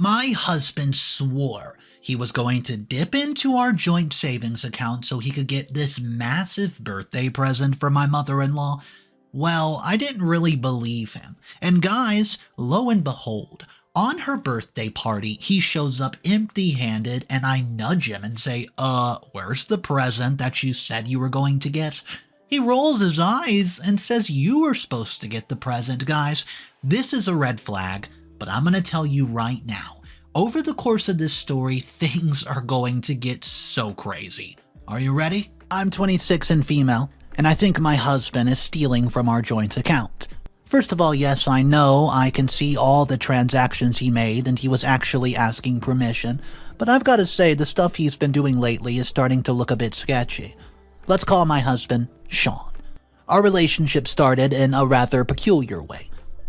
My husband swore he was going to dip into our joint savings account so he could get this massive birthday present for my mother-in-law. Well, I didn't really believe him. And guys, lo and behold, on her birthday party, he shows up empty-handed and I nudge him and say, where's the present that you said you were going to get? He rolls his eyes and says you were supposed to get the present. Guys, this is a red flag, but I'm going to tell you right now. Over the course of this story, things are going to get so crazy. Are you ready? I'm 26 and female, and I think my husband is stealing from our joint account. First of all, yes, I know I can see all the transactions he made and he was actually asking permission, but I've got to say the stuff he's been doing lately is starting to look a bit sketchy. Let's call my husband Sean. Our relationship started in a rather peculiar way.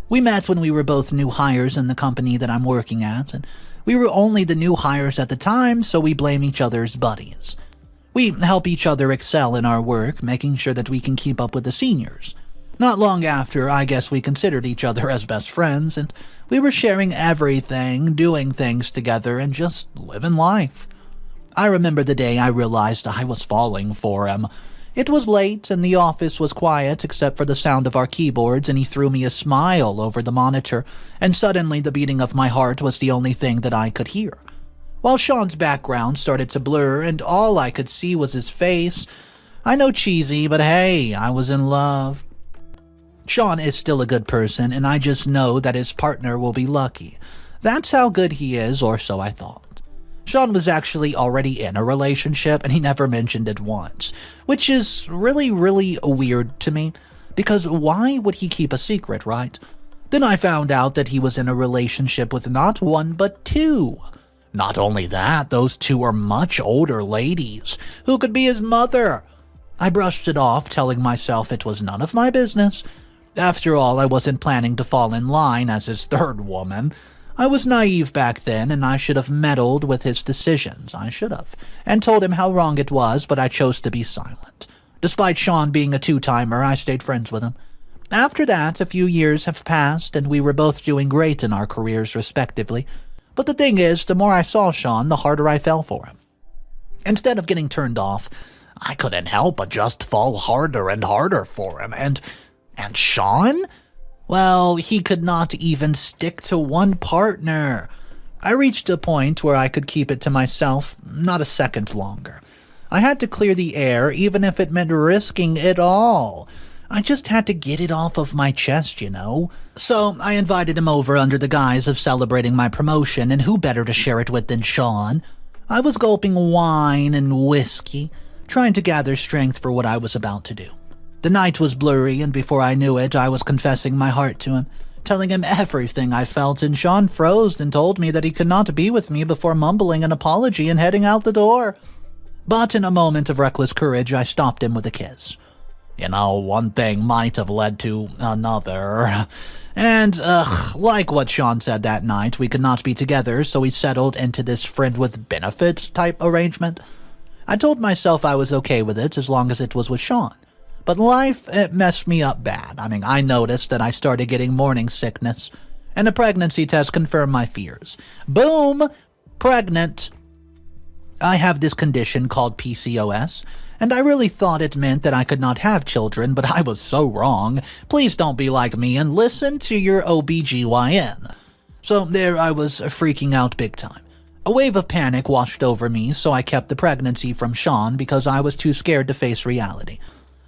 We met when we were both new hires in the company that I'm working at, and we were only the new hires at the time, so we blame each other's buddies. We help each other excel in our work, making sure that we can keep up with the seniors. Not long after, I guess we considered each other as best friends, and we were sharing everything, doing things together, and just living life. I remember the day I realized I was falling for him. It was late, and the office was quiet except for the sound of our keyboards, and he threw me a smile over the monitor, and suddenly the beating of my heart was the only thing that I could hear. While Sean's background started to blur, and all I could see was his face. I know cheesy, but hey, I was in love. Sean is still a good person, and I just know that his partner will be lucky. That's how good he is, or so I thought. Sean was actually already in a relationship, and he never mentioned it once, which is really weird to me, because why would he keep a secret, right? Then I found out that he was in a relationship with not one, but two. Not only that, those two are much older ladies, who could be his mother. I brushed it off, telling myself it was none of my business. After all, I wasn't planning to fall in line as his third woman. I was naive back then, and I should have meddled with his decisions. I should have, and told him how wrong it was, but I chose to be silent. Despite Sean being a two-timer, I stayed friends with him. After that, a few years have passed, and we were both doing great in our careers respectively. But the thing is, the more I saw Sean, the harder I fell for him. Instead of getting turned off, I couldn't help but just fall harder and harder for him, and Sean? Well, he could not even stick to one partner. I reached a point where I could keep it to myself not a second longer. I had to clear the air, even if it meant risking it all. I just had to get it off of my chest, you know? So I invited him over under the guise of celebrating my promotion, and who better to share it with than Sean? I was gulping wine and whiskey, trying to gather strength for what I was about to do. The night was blurry, and before I knew it, I was confessing my heart to him, telling him everything I felt, and Sean froze and told me that he could not be with me before mumbling an apology and heading out the door. But in a moment of reckless courage, I stopped him with a kiss. You know, one thing might have led to another. And, like what Sean said that night, we could not be together, so we settled into this friend with benefits type arrangement. I told myself I was okay with it as long as it was with Sean. But life, it messed me up bad. I noticed that I started getting morning sickness, and a pregnancy test confirmed my fears. Boom! Pregnant. I have this condition called PCOS, and I really thought it meant that I could not have children, but I was so wrong. Please don't be like me and listen to your OBGYN. So there I was, freaking out big time. A wave of panic washed over me, so I kept the pregnancy from Sean because I was too scared to face reality.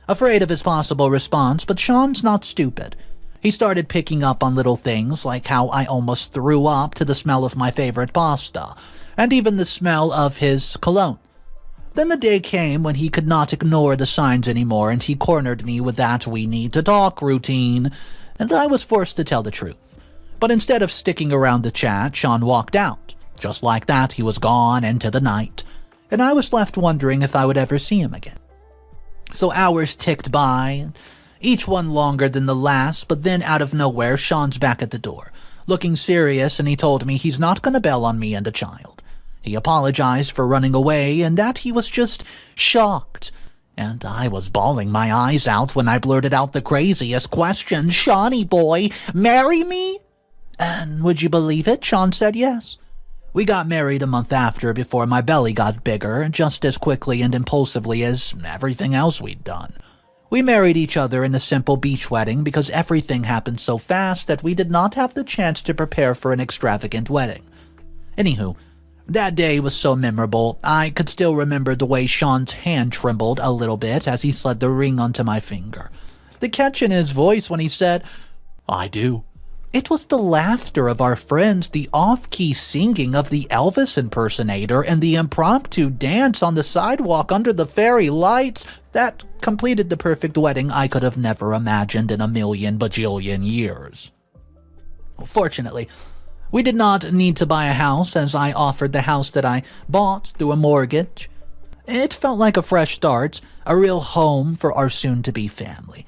Afraid of his possible response, but Sean's not stupid. He started picking up on little things like how I almost threw up to the smell of my favorite pasta, and even the smell of his cologne. Then the day came when he could not ignore the signs anymore, and he cornered me with that "we need to talk" routine, and I was forced to tell the truth. But instead of sticking around the chat, Sean walked out. Just like that, he was gone into the night, and I was left wondering if I would ever see him again. So hours ticked by, each one longer than the last, but then out of nowhere, Sean's back at the door, looking serious, and he told me he's not gonna bail on me and a child. He apologized for running away and that he was just shocked. And I was bawling my eyes out when I blurted out the craziest question, "Shawnee boy, marry me?" And would you believe it? Sean said yes. We got married a month after before my belly got bigger, just as quickly and impulsively as everything else we'd done. We married each other in a simple beach wedding because everything happened so fast that we did not have the chance to prepare for an extravagant wedding. Anywho, that day was so memorable, I could still remember the way Sean's hand trembled a little bit as he slid the ring onto my finger. The catch in his voice when he said, "I do." It was the laughter of our friends, the off-key singing of the Elvis impersonator, and the impromptu dance on the sidewalk under the fairy lights that completed the perfect wedding I could have never imagined in a million bajillion years. Fortunately, we did not need to buy a house, as I offered the house that I bought through a mortgage. It felt like a fresh start, a real home for our soon-to-be family.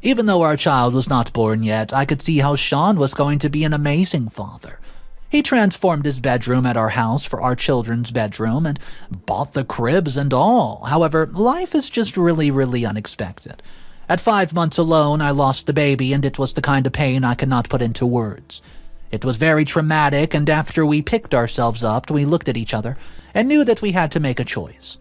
Even though our child was not born yet, I could see how Sean was going to be an amazing father. He transformed his bedroom at our house for our children's bedroom and bought the cribs and all. However, life is just really unexpected. At 5 months alone, I lost the baby, and it was the kind of pain I could not put into words. It was very traumatic, and after we picked ourselves up, we looked at each other and knew that we had to make a choice.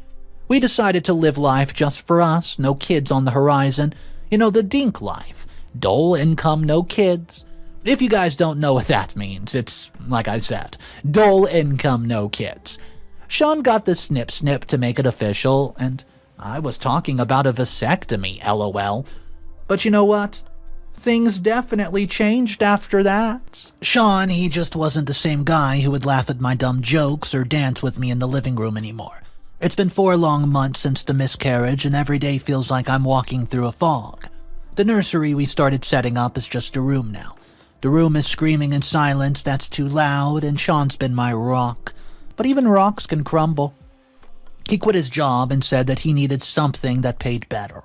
We decided to live life just for us, no kids on the horizon. You know, the dink life. Dull income, no kids. If you guys don't know what that means, it's, like I said, dull income, no kids. Sean got the snip to make it official, and I was talking about a vasectomy, lol. But you know what? Things definitely changed after that. Sean, he just wasn't the same guy who would laugh at my dumb jokes or dance with me in the living room anymore. It's been 4 long months since the miscarriage, and every day feels like I'm walking through a fog. The nursery we started setting up is just a room now. The room is screaming in silence that's too loud, and Sean's been my rock. But even rocks can crumble. He quit his job and said that he needed something that paid better.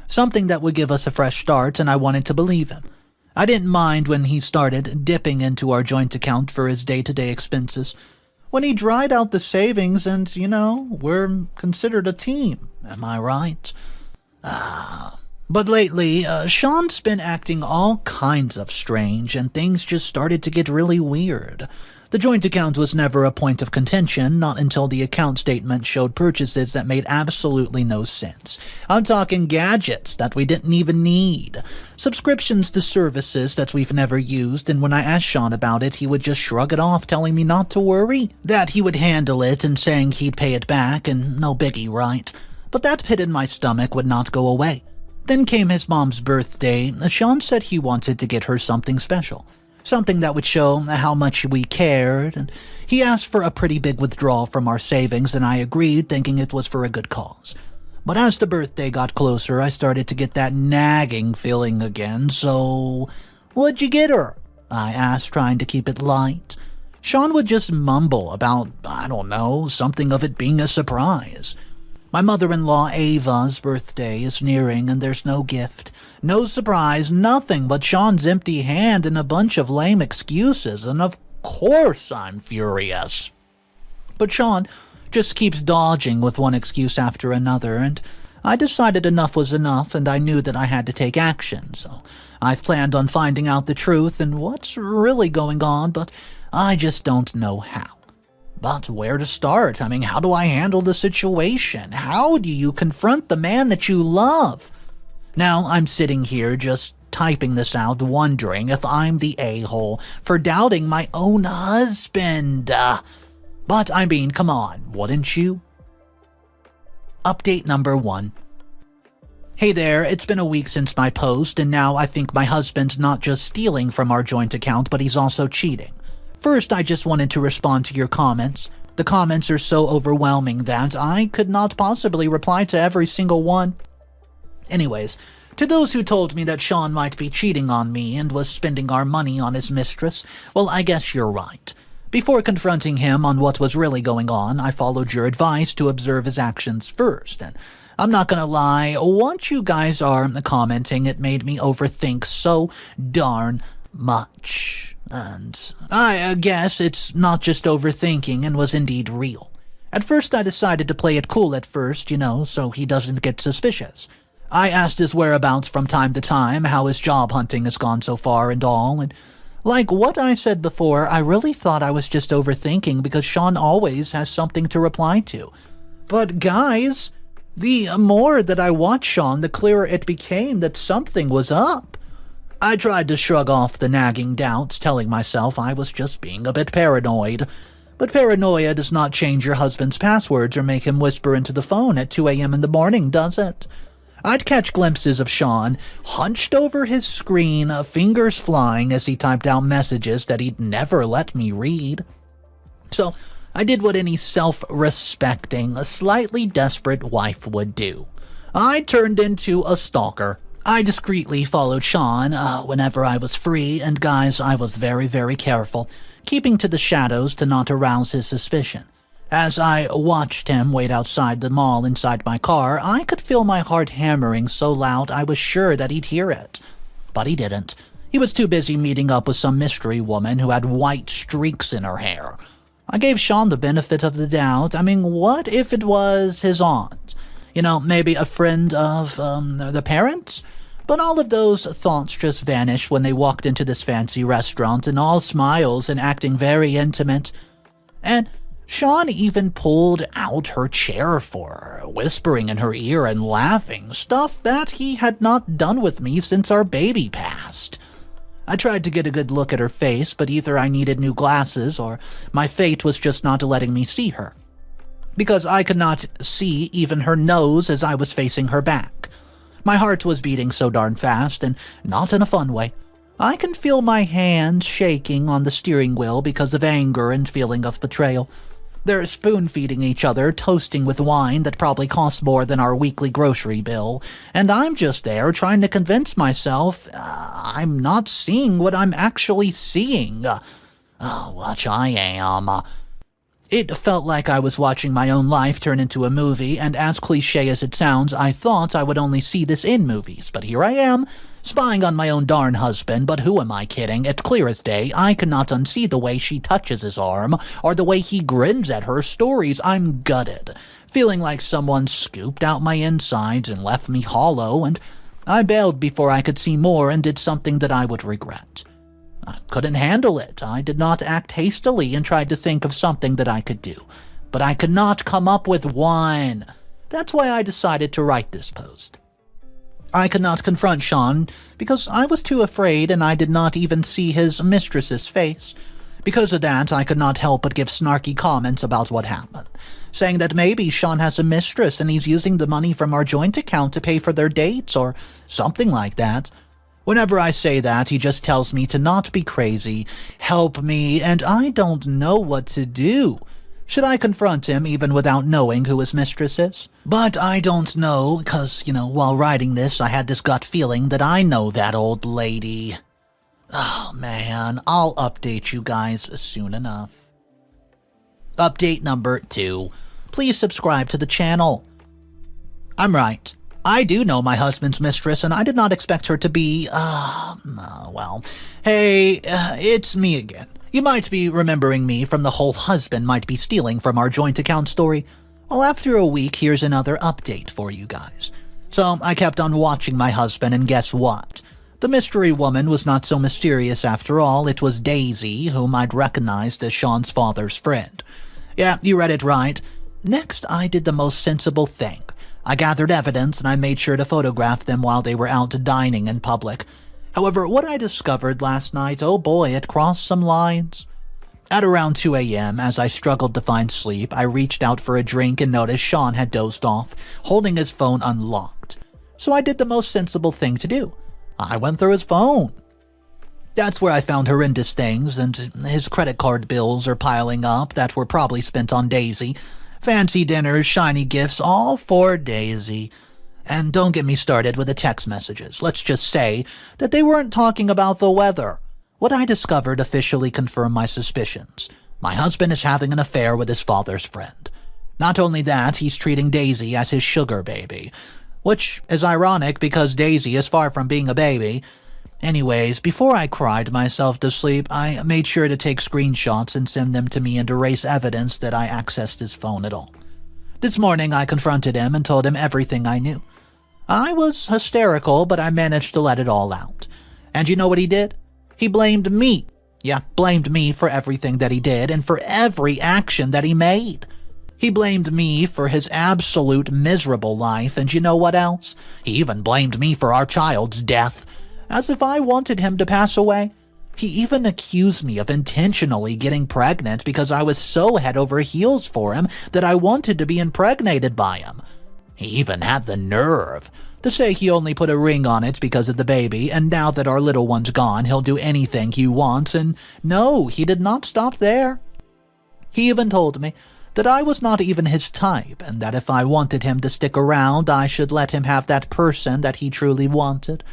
Something that would give us a fresh start, and I wanted to believe him. I didn't mind when he started dipping into our joint account for his day-to-day expenses. When he dried out the savings and, we're considered a team. Am I right? But lately, Sean's been acting all kinds of strange, and things just started to get really weird. The joint account was never a point of contention, not until the account statement showed purchases that made absolutely no sense. I'm talking gadgets that we didn't even need, subscriptions to services that we've never used, and when I asked Sean about it, he would just shrug it off, telling me not to worry, that he would handle it and saying he'd pay it back, and no biggie, right? But that pit in my stomach would not go away. Then came his mom's birthday. Sean said he wanted to get her something special. Something that would show how much we cared, and he asked for a pretty big withdrawal from our savings, and I agreed, thinking it was for a good cause. But as the birthday got closer, I started to get that nagging feeling again, so what'd you get her? I asked, trying to keep it light. Sean would just mumble about, I don't know, something of it being a surprise. My mother-in-law Ava's birthday is nearing, and there's no gift. No surprise, nothing but Sean's empty hand and a bunch of lame excuses, and of course I'm furious. But Sean just keeps dodging with one excuse after another, and I decided enough was enough, and I knew that I had to take action, so I've planned on finding out the truth and what's really going on, but I just don't know how. But where to start? I mean, how do I handle the situation? How do you confront the man that you love? Now, I'm sitting here just typing this out, wondering if I'm the a-hole for doubting my own husband. But I mean, come on, wouldn't you? Update number 1. Hey there, it's been a week since my post, and now I think my husband's not just stealing from our joint account, but he's also cheating. First, I just wanted to respond to your comments. The comments are so overwhelming that I could not possibly reply to every single one. Anyways, to those who told me that Sean might be cheating on me and was spending our money on his mistress, well, I guess you're right. Before confronting him on what was really going on, I followed your advice to observe his actions first, and I'm not gonna lie, once you guys are commenting, it made me overthink so darn much. And I guess it's not just overthinking and was indeed real. At first I decided to play it cool at first, so he doesn't get suspicious. I asked his whereabouts from time to time, how his job hunting has gone so far and all, and Like what I said before, I really thought I was just overthinking because Sean always has something to reply to. But guys, the more that I watched Sean, the clearer it became that something was up. I tried to shrug off the nagging doubts, telling myself I was just being a bit paranoid. But paranoia does not change your husband's passwords or make him whisper into the phone at 2 a.m. in the morning, does it? I'd catch glimpses of Sean, hunched over his screen, fingers flying as he typed out messages that he'd never let me read. So I did what any self-respecting, slightly desperate wife would do. I turned into a stalker. I discreetly followed Sean whenever I was free, and guys, I was very, very careful, keeping to the shadows to not arouse his suspicion. As I watched him wait outside the mall inside my car, I could feel my heart hammering so loud I was sure that he'd hear it. But he didn't. He was too busy meeting up with some mystery woman who had white streaks in her hair. I gave Sean the benefit of the doubt. I mean, what if it was his aunt? You know, maybe a friend of, the parents? But all of those thoughts just vanished when they walked into this fancy restaurant and all smiles and acting very intimate. And Sean even pulled out her chair for her, whispering in her ear and laughing, stuff that he had not done with me since our baby passed. I tried to get a good look at her face, but either I needed new glasses or my fate was just not letting me see her, because I could not see even her nose as I was facing her back. My heart was beating so darn fast, and not in a fun way. I can feel my hands shaking on the steering wheel because of anger and feeling of betrayal. They're spoon-feeding each other, toasting with wine that probably costs more than our weekly grocery bill, and I'm just there trying to convince myself I'm not seeing what I'm actually seeing. Which I am. It felt like I was watching my own life turn into a movie, and as cliche as it sounds, I thought I would only see this in movies. But here I am, spying on my own darn husband, but who am I kidding? It's clear as day, I cannot unsee the way she touches his arm, or the way he grins at her stories. I'm gutted, feeling like someone scooped out my insides and left me hollow, and I bailed before I could see more and did something that I would regret. I couldn't handle it. I did not act hastily and tried to think of something that I could do, but I could not come up with one. That's why I decided to write this post. I could not confront Sean because I was too afraid, and I did not even see his mistress's face. Because of that, I could not help but give snarky comments about what happened, saying that maybe Sean has a mistress and he's using the money from our joint account to pay for their dates or something like that. Whenever I say that, he just tells me to not be crazy, help me, and I don't know what to do. Should I confront him even without knowing who his mistress is? But I don't know, because, while writing this, I had this gut feeling that I know that old lady. Oh man, I'll update you guys soon enough. Update number 2. Please subscribe to the channel. I'm right. I do know my husband's mistress, and I did not expect her to be, hey, it's me again. You might be remembering me from the whole husband might be stealing from our joint account story. Well, after a week, here's another update for you guys. So, I kept on watching my husband, and guess what? The mystery woman was not so mysterious after all. It was Daisy, whom I'd recognized as Sean's father's friend. Yeah, you read it right. Next, I did the most sensible thing. I gathered evidence and I made sure to photograph them while they were out dining in public. However, what I discovered last night, oh boy, it crossed some lines. At around 2 a.m., as I struggled to find sleep, I reached out for a drink and noticed Sean had dozed off, holding his phone unlocked. So I did the most sensible thing to do. I went through his phone. That's where I found horrendous things, and his credit card bills are piling up that were probably spent on Daisy. Fancy dinners, shiny gifts, all for Daisy. And don't get me started with the text messages. Let's just say that they weren't talking about the weather. What I discovered officially confirmed my suspicions. My husband is having an affair with his father's friend. Not only that, he's treating Daisy as his sugar baby. Which is ironic because Daisy is far from being a baby. Anyways, before I cried myself to sleep, I made sure to take screenshots and send them to me and erase evidence that I accessed his phone at all. This morning, I confronted him and told him everything I knew. I was hysterical, but I managed to let it all out. And you know what he did? He blamed me Yeah, blamed me for everything that he did and for every action that he made. He blamed me for his absolute miserable life, and you know what else? He even blamed me for our child's death, as if I wanted him to pass away. He even accused me of intentionally getting pregnant because I was so head over heels for him that I wanted to be impregnated by him. He even had the nerve to say he only put a ring on it because of the baby, and now that our little one's gone, he'll do anything he wants, and no, he did not stop there. He even told me that I was not even his type, and that if I wanted him to stick around, I should let him have that person that he truly wanted.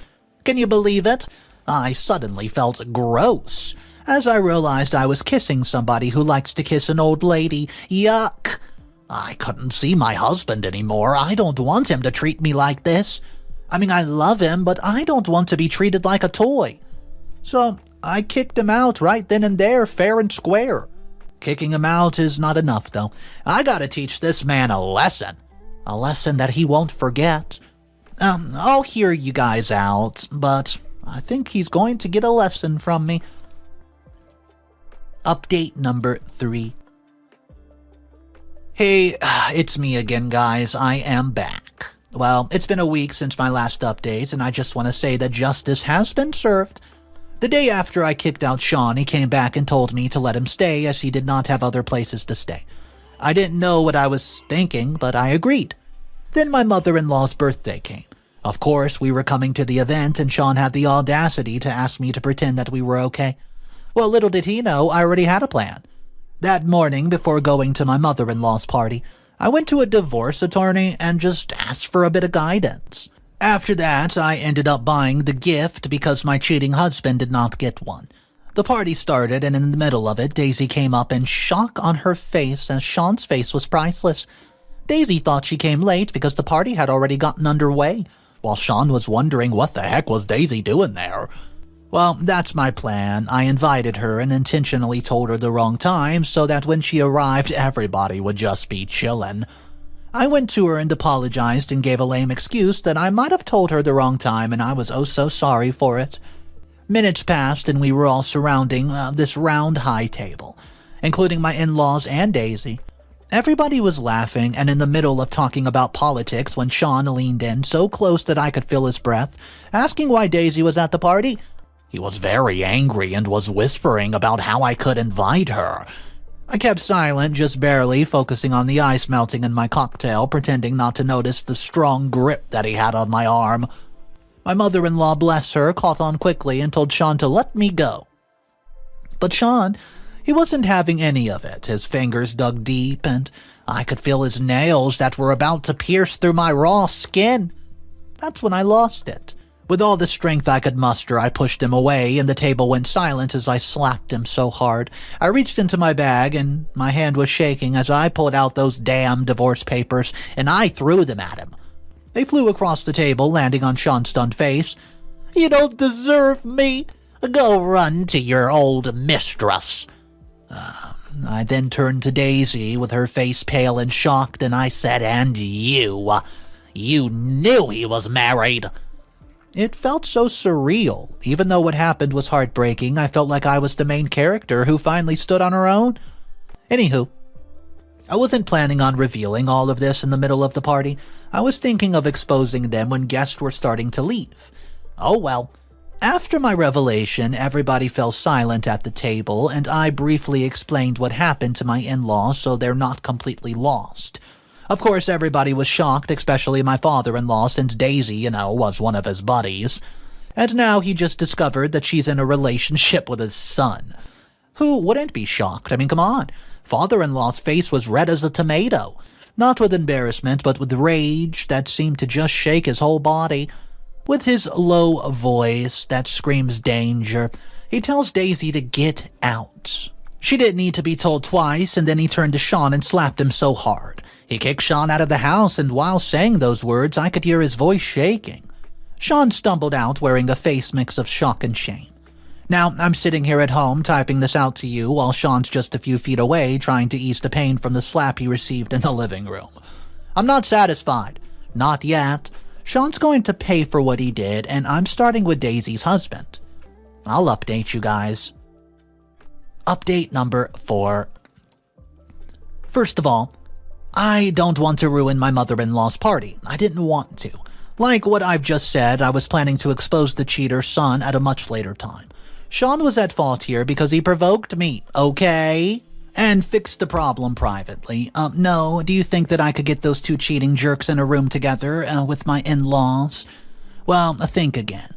Can you believe it? I suddenly felt gross as I realized I was kissing somebody who likes to kiss an old lady. Yuck! I couldn't see my husband anymore. I don't want him to treat me like this. I mean, I love him, but I don't want to be treated like a toy. So I kicked him out right then and there, fair and square. Kicking him out is not enough, though. I gotta teach this man a lesson that he won't forget. I'll hear you guys out, but I think he's going to get a lesson from me. Update number 3. Hey, it's me again, guys. I am back. Well, it's been a week since my last update, and I just want to say that justice has been served. The day after I kicked out Sean, he came back and told me to let him stay as he did not have other places to stay. I didn't know what I was thinking, but I agreed. Then my mother-in-law's birthday came. Of course, we were coming to the event, and Sean had the audacity to ask me to pretend that we were okay. Well, little did he know I already had a plan. That morning, before going to my mother-in-law's party, I went to a divorce attorney and just asked for a bit of guidance. After that, I ended up buying the gift because my cheating husband did not get one. The party started, and in the middle of it, Daisy came up in shock on her face as Sean's face was priceless. Daisy thought she came late because the party had already gotten underway, while Sean was wondering what the heck was Daisy doing there. Well, that's my plan. I invited her and intentionally told her the wrong time so that when she arrived, everybody would just be chillin'. I went to her and apologized and gave a lame excuse that I might have told her the wrong time and I was oh so sorry for it. Minutes passed and we were all surrounding this round high table, including my in-laws and Daisy. Everybody was laughing and in the middle of talking about politics when Sean leaned in so close that I could feel his breath, asking why Daisy was at the party. He was very angry and was whispering about how I could invite her. I kept silent, just barely, focusing on the ice melting in my cocktail, pretending not to notice the strong grip that he had on my arm. My mother-in-law, bless her, caught on quickly and told Sean to let me go. But Sean, he wasn't having any of it. His fingers dug deep, and I could feel his nails that were about to pierce through my raw skin. That's when I lost it. With all the strength I could muster, I pushed him away, and the table went silent as I slapped him so hard. I reached into my bag, and my hand was shaking as I pulled out those damn divorce papers, and I threw them at him. They flew across the table, landing on Sean's stunned face. "You don't deserve me. Go run to your old mistress." I then turned to Daisy with her face pale and shocked, and I said, "And you knew he was married." It felt so surreal. Even though what happened was heartbreaking, I felt like I was the main character who finally stood on her own. Anywho, I wasn't planning on revealing all of this in the middle of the party. I was thinking of exposing them when guests were starting to leave. Oh well. After my revelation, everybody fell silent at the table, and I briefly explained what happened to my in-laws so they're not completely lost. Of course, everybody was shocked, especially my father-in-law, since Daisy, was one of his buddies. And now he just discovered that she's in a relationship with his son. Who wouldn't be shocked? I mean, come on. Father-in-law's face was red as a tomato. Not with embarrassment, but with rage that seemed to just shake his whole body. With his low voice that screams danger, he tells Daisy to get out. She didn't need to be told twice, and then he turned to Sean and slapped him so hard. He kicked Sean out of the house, and while saying those words, I could hear his voice shaking. Sean stumbled out wearing a face mix of shock and shame. Now, I'm sitting here at home typing this out to you while Sean's just a few feet away trying to ease the pain from the slap he received in the living room. I'm not satisfied. Not yet. Sean's going to pay for what he did, and I'm starting with Daisy's husband. I'll update you guys. Update number 4. First of all, I don't want to ruin my mother-in-law's party. I didn't want to. Like what I've just said, I was planning to expose the cheater's son at a much later time. Sean was at fault here because he provoked me, okay? And fixed the problem privately. No, do you think that I could get those 2 cheating jerks in a room together with my in-laws? Well, think again.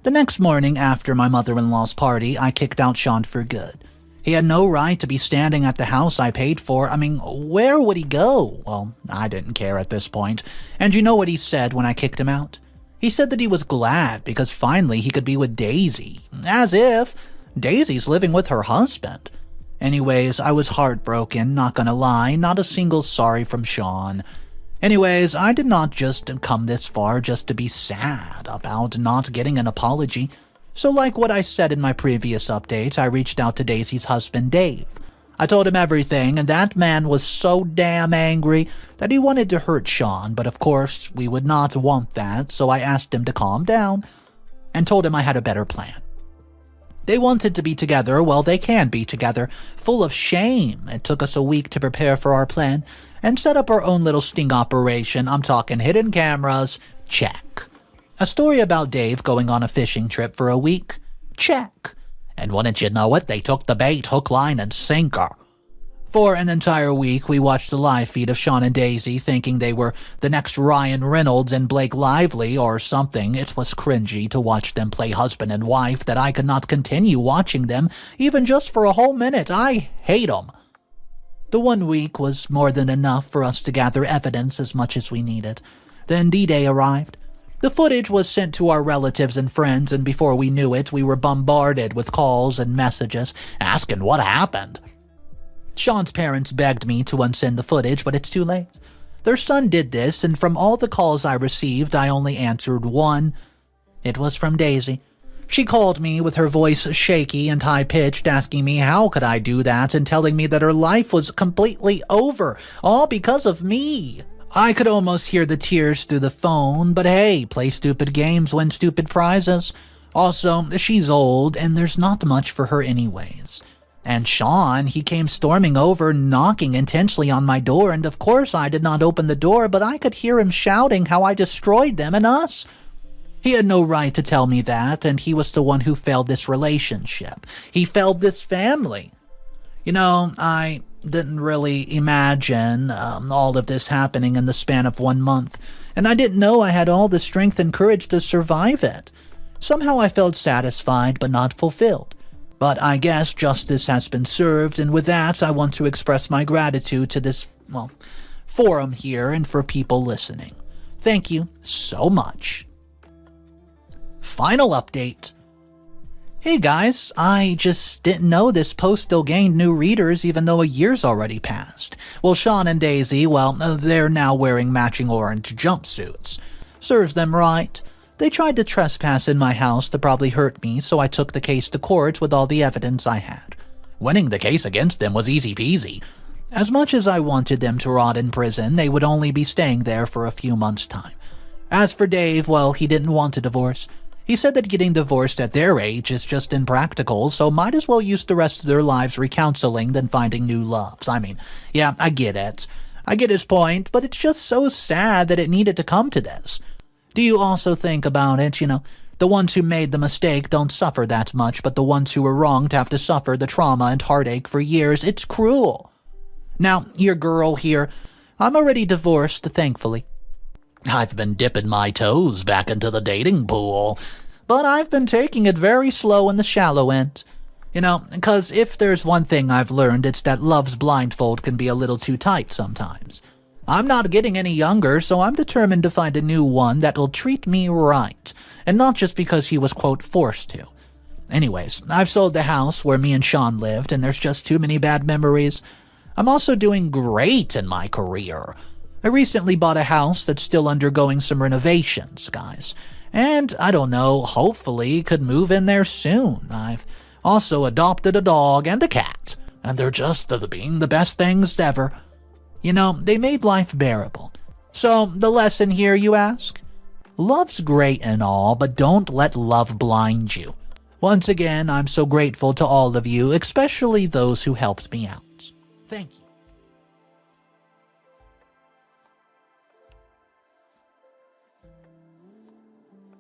The next morning after my mother-in-law's party, I kicked out Sean for good. He had no right to be standing at the house I paid for. I mean, where would he go? Well, I didn't care at this point. And you know what he said when I kicked him out? He said that he was glad because finally he could be with Daisy. As if Daisy's living with her husband. Anyways, I was heartbroken, not gonna lie, not a single sorry from Sean. Anyways, I did not just come this far just to be sad about not getting an apology. So like what I said in my previous update, I reached out to Daisy's husband, Dave. I told him everything, and that man was so damn angry that he wanted to hurt Sean, but of course, we would not want that, so I asked him to calm down and told him I had a better plan. They wanted to be together, well, they can be together, full of shame. It took us a week to prepare for our plan and set up our own little sting operation. I'm talking hidden cameras, check. A story about Dave going on a fishing trip for a week, check. And wouldn't you know it, they took the bait, hook, line, and sinker. For an entire week, we watched the live feed of Sean and Daisy, thinking they were the next Ryan Reynolds and Blake Lively or something. It was cringy to watch them play husband and wife that I could not continue watching them, even just for a whole minute. I hate them. The 1 week was more than enough for us to gather evidence as much as we needed. Then D-Day arrived. The footage was sent to our relatives and friends, and before we knew it, we were bombarded with calls and messages asking what happened. Sean's parents begged me to unsend the footage, but it's too late. Their son did this, and from all the calls I received, I only answered one. It was from Daisy. She called me with her voice shaky and high-pitched, asking me how could I do that and telling me that her life was completely over, all because of me. I could almost hear the tears through the phone, but hey, play stupid games, win stupid prizes. Also, she's old, and there's not much for her anyways. And Sean, he came storming over, knocking intensely on my door, and of course I did not open the door, but I could hear him shouting how I destroyed them and us. He had no right to tell me that, and he was the one who failed this relationship. He failed this family. You know, I didn't really imagine all of this happening in the span of 1 month, and I didn't know I had all the strength and courage to survive it. Somehow I felt satisfied but not fulfilled. But I guess justice has been served, and with that, I want to express my gratitude to this, forum here and for people listening. Thank you so much. Final update. Hey guys, I just didn't know this post still gained new readers even though a year's already passed. Well, Sean and Daisy, they're now wearing matching orange jumpsuits. Serves them right. They tried to trespass in my house to probably hurt me, so I took the case to court with all the evidence I had. Winning the case against them was easy peasy. As much as I wanted them to rot in prison, they would only be staying there for a few months' time. As for Dave, he didn't want a divorce. He said that getting divorced at their age is just impractical, so might as well use the rest of their lives recounseling than finding new loves. Yeah, I get it. I get his point, but it's just so sad that it needed to come to this. Do you also think about it, the ones who made the mistake don't suffer that much, but the ones who were wronged have to suffer the trauma and heartache for years. It's cruel. Now, your girl here, I'm already divorced, thankfully. I've been dipping my toes back into the dating pool, but I've been taking it very slow in the shallow end. Because if there's one thing I've learned, it's that love's blindfold can be a little too tight sometimes. I'm not getting any younger, so I'm determined to find a new one that'll treat me right, and not just because he was, quote, forced to. Anyways, I've sold the house where me and Sean lived, and there's just too many bad memories. I'm also doing great in my career. I recently bought a house that's still undergoing some renovations, guys. And, I don't know, hopefully could move in there soon. I've also adopted a dog and a cat, and they're just being the best things ever. They made life bearable. So, the lesson here, you ask? Love's great and all, but don't let love blind you. Once again, I'm so grateful to all of you, especially those who helped me out. Thank you.